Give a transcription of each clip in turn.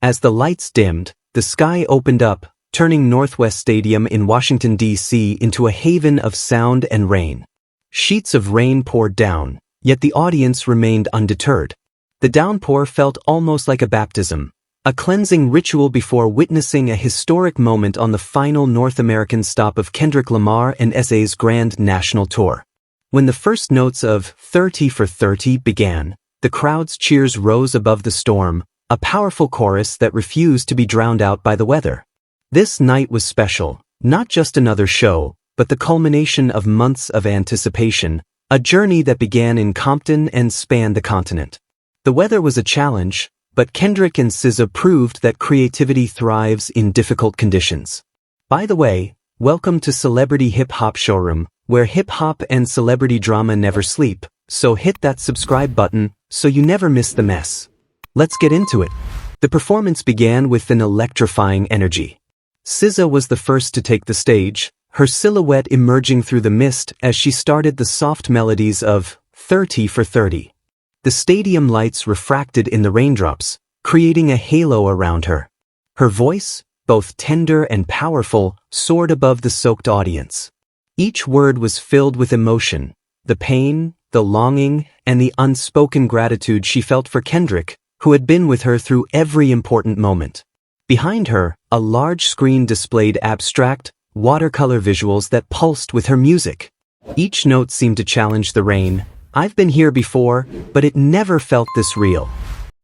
As the lights dimmed, the sky opened up, turning Northwest Stadium in Washington, D.C. into a haven of sound and rain. Sheets of rain poured down, yet the audience remained undeterred. The downpour felt almost like a baptism, a cleansing ritual before witnessing a historic moment on the final North American stop of Kendrick Lamar and SZA's grand national tour. When the first notes of 30 for 30 began, the crowd's cheers rose above the storm, a powerful chorus that refused to be drowned out by the weather. This night was special, not just another show, but the culmination of months of anticipation, a journey that began in Compton and spanned the continent. The weather was a challenge, but Kendrick and SZA proved that creativity thrives in difficult conditions. By the way, welcome to Celebrity Hip Hop Showroom, where hip hop and celebrity drama never sleep, so hit that subscribe button so you never miss the mess. Let's get into it. The performance began with an electrifying energy. SZA was the first to take the stage, her silhouette emerging through the mist as she started the soft melodies of 30 for 30. The stadium lights refracted in the raindrops, creating a halo around her. Her voice, both tender and powerful, soared above the soaked audience. Each word was filled with emotion, the pain, the longing, and the unspoken gratitude she felt for Kendrick, who had been with her through every important moment. Behind her, a large screen displayed abstract, watercolor visuals that pulsed with her music. Each note seemed to challenge the rain. I've been here before, but it never felt this real.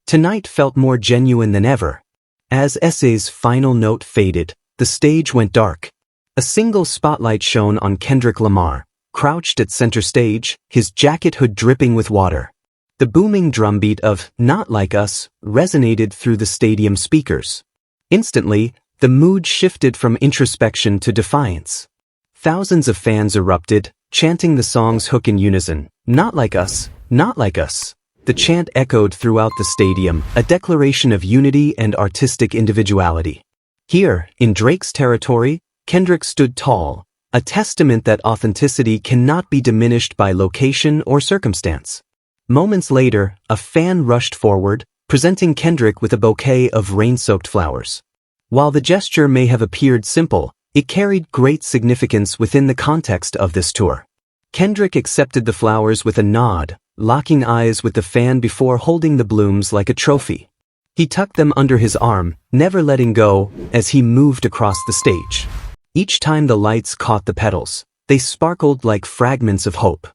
Tonight felt more genuine than ever. As SZA's final note faded, the stage went dark. A single spotlight shone on Kendrick Lamar, crouched at center stage, his jacket hood dripping with water. The booming drumbeat of Not Like Us resonated through the stadium speakers. Instantly, the mood shifted from introspection to defiance. Thousands of fans erupted, chanting the song's hook in unison. Not like us, not like us. The chant echoed throughout the stadium, a declaration of unity and artistic individuality. Here, in Drake's territory, Kendrick stood tall, a testament that authenticity cannot be diminished by location or circumstance. Moments later, a fan rushed forward, presenting Kendrick with a bouquet of rain-soaked flowers. While the gesture may have appeared simple, it carried great significance within the context of this tour. Kendrick accepted the flowers with a nod, locking eyes with the fan before holding the blooms like a trophy. He tucked them under his arm, never letting go, as he moved across the stage. Each time the lights caught the petals, they sparkled like fragments of hope.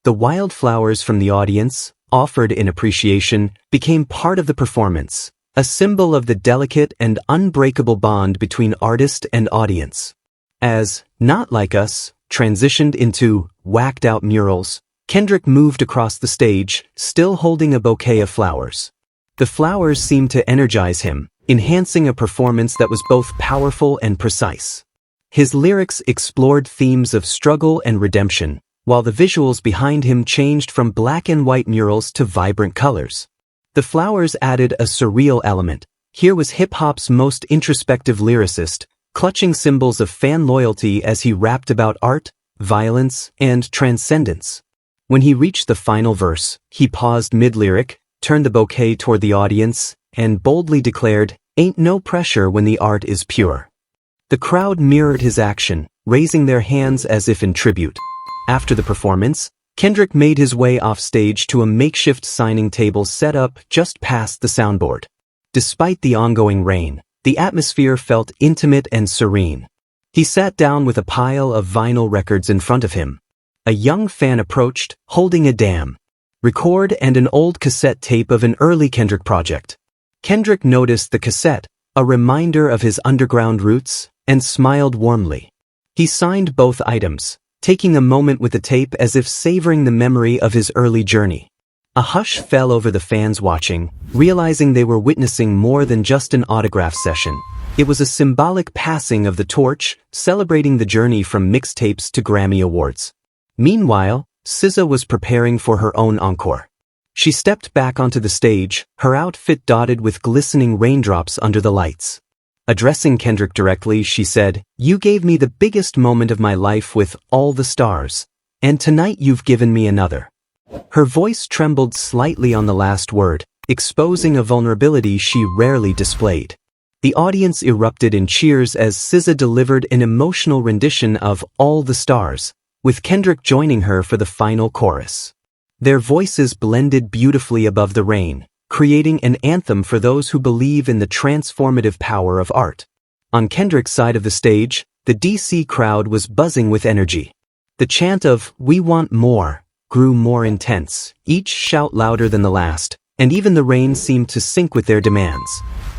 The wildflowers from the audience, offered in appreciation, became part of the performance, a symbol of the delicate and unbreakable bond between artist and audience. As Not Like Us transitioned into whacked-out murals, Kendrick moved across the stage, still holding a bouquet of flowers. The flowers seemed to energize him, enhancing a performance that was both powerful and precise. His lyrics explored themes of struggle and redemption, while the visuals behind him changed from black and white murals to vibrant colors. The flowers added a surreal element. Here was hip-hop's most introspective lyricist, clutching symbols of fan loyalty as he rapped about art, violence, and transcendence. When he reached the final verse, he paused mid-lyric, turned the bouquet toward the audience, and boldly declared, "Ain't no pressure when the art is pure." The crowd mirrored his action, raising their hands as if in tribute. After the performance, Kendrick made his way off stage to a makeshift signing table set up just past the soundboard. Despite the ongoing rain, the atmosphere felt intimate and serene. He sat down with a pile of vinyl records in front of him. A young fan approached, holding a damn record and an old cassette tape of an early Kendrick project. Kendrick noticed the cassette, a reminder of his underground roots, and smiled warmly. He signed both items, taking a moment with the tape as if savoring the memory of his early journey. A hush fell over the fans watching, realizing they were witnessing more than just an autograph session. It was a symbolic passing of the torch, celebrating the journey from mixtapes to Grammy Awards. Meanwhile, SZA was preparing for her own encore. She stepped back onto the stage, her outfit dotted with glistening raindrops under the lights. Addressing Kendrick directly, she said, "You gave me the biggest moment of my life with all the stars, and tonight you've given me another." Her voice trembled slightly on the last word, exposing a vulnerability she rarely displayed. The audience erupted in cheers as SZA delivered an emotional rendition of All the Stars, with Kendrick joining her for the final chorus. Their voices blended beautifully above the rain, creating an anthem for those who believe in the transformative power of art. On Kendrick's side of the stage, the DC crowd was buzzing with energy. The chant of "We want more" grew more intense, each shout louder than the last, and even the rain seemed to sync with their demands.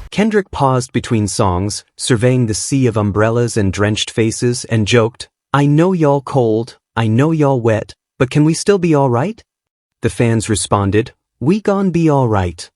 Kendrick paused between songs, surveying the sea of umbrellas and drenched faces, and joked, "I know y'all cold, I know y'all wet, but can we still be alright?" The fans responded, "We gon' be alright."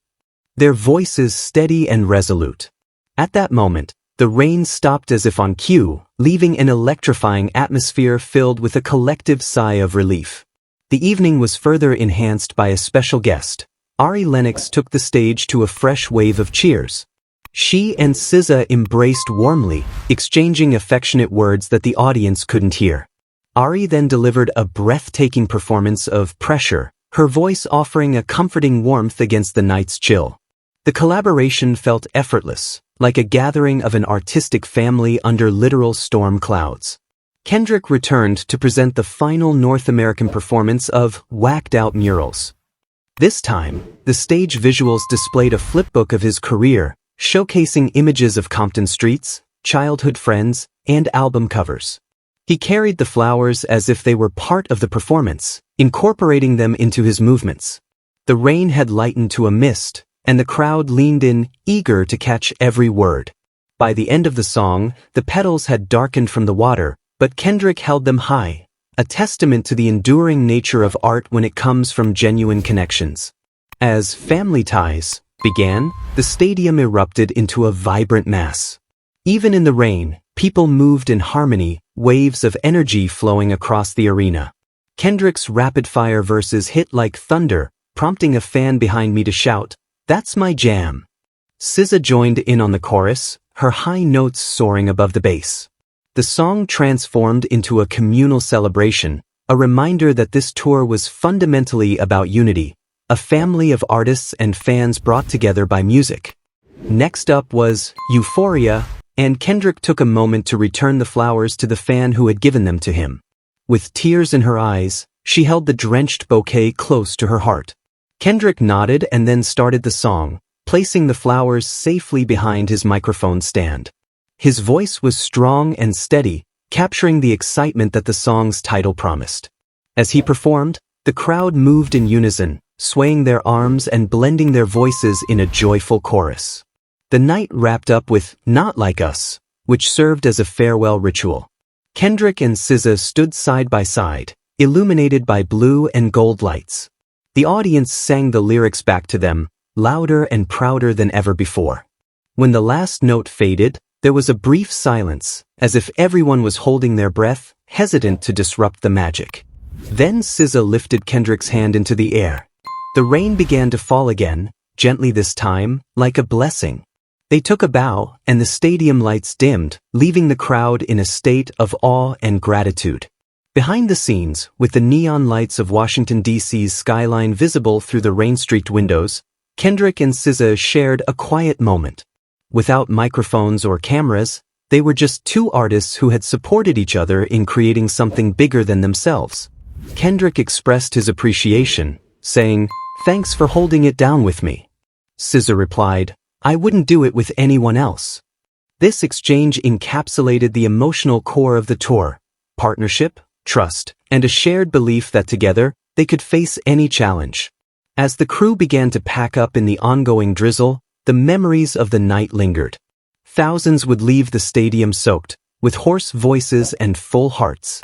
Their voices steady and resolute. At that moment, the rain stopped as if on cue, leaving an electrifying atmosphere filled with a collective sigh of relief. The evening was further enhanced by a special guest. Ari Lennox took the stage to a fresh wave of cheers. She and SZA embraced warmly, exchanging affectionate words that the audience couldn't hear. Ari then delivered a breathtaking performance of Pressure, her voice offering a comforting warmth against the night's chill. The collaboration felt effortless, like a gathering of an artistic family under literal storm clouds. Kendrick returned to present the final North American performance of Whacked Out Murals. This time, the stage visuals displayed a flipbook of his career, showcasing images of Compton streets, childhood friends, and album covers. He carried the flowers as if they were part of the performance, incorporating them into his movements. The rain had lightened to a mist, and the crowd leaned in, eager to catch every word. By the end of the song, the petals had darkened from the water, but Kendrick held them high, a testament to the enduring nature of art when it comes from genuine connections. As Family Ties began, the stadium erupted into a vibrant mass. Even in the rain, people moved in harmony, waves of energy flowing across the arena. Kendrick's rapid-fire verses hit like thunder, prompting a fan behind me to shout, "That's my jam." SZA joined in on the chorus, her high notes soaring above the bass. The song transformed into a communal celebration, a reminder that this tour was fundamentally about unity, a family of artists and fans brought together by music. Next up was Euphoria, and Kendrick took a moment to return the flowers to the fan who had given them to him. With tears in her eyes, she held the drenched bouquet close to her heart. Kendrick nodded and then started the song, placing the flowers safely behind his microphone stand. His voice was strong and steady, capturing the excitement that the song's title promised. As he performed, the crowd moved in unison, swaying their arms and blending their voices in a joyful chorus. The night wrapped up with Not Like Us, which served as a farewell ritual. Kendrick and SZA stood side by side, illuminated by blue and gold lights. The audience sang the lyrics back to them, louder and prouder than ever before. When the last note faded, there was a brief silence, as if everyone was holding their breath, hesitant to disrupt the magic. Then SZA lifted Kendrick's hand into the air. The rain began to fall again, gently this time, like a blessing. They took a bow, and the stadium lights dimmed, leaving the crowd in a state of awe and gratitude. Behind the scenes, with the neon lights of Washington, D.C.'s skyline visible through the rain-streaked windows, Kendrick and SZA shared a quiet moment. Without microphones or cameras, they were just two artists who had supported each other in creating something bigger than themselves. Kendrick expressed his appreciation, saying, "Thanks for holding it down with me." SZA replied, "I wouldn't do it with anyone else." This exchange encapsulated the emotional core of the tour: partnership, trust, and a shared belief that together, they could face any challenge. As the crew began to pack up in the ongoing drizzle, the memories of the night lingered. Thousands would leave the stadium soaked, with hoarse voices and full hearts.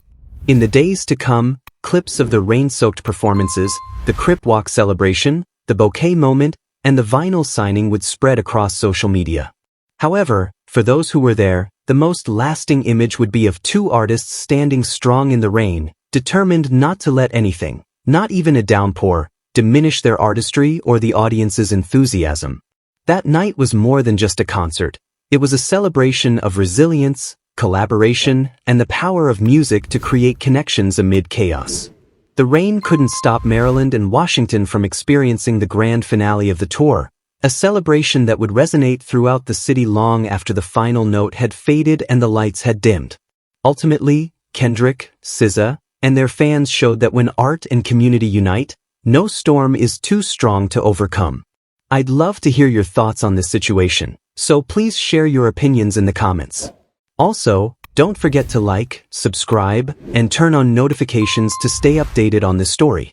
In the days to come, clips of the rain-soaked performances, the Crip Walk celebration, the bouquet moment, and the vinyl signing would spread across social media. However, for those who were there, the most lasting image would be of two artists standing strong in the rain, determined not to let anything, not even a downpour, diminish their artistry or the audience's enthusiasm. That night was more than just a concert. It was a celebration of resilience, collaboration, and the power of music to create connections amid chaos. The rain couldn't stop Maryland and Washington from experiencing the grand finale of the tour, A celebration that would resonate throughout the city long after the final note had faded and the lights had dimmed. Ultimately, Kendrick, SZA, and their fans showed that when art and community unite, no storm is too strong to overcome. I'd love to hear your thoughts on this situation, so please share your opinions in the comments. Also, don't forget to like, subscribe, and turn on notifications to stay updated on this story.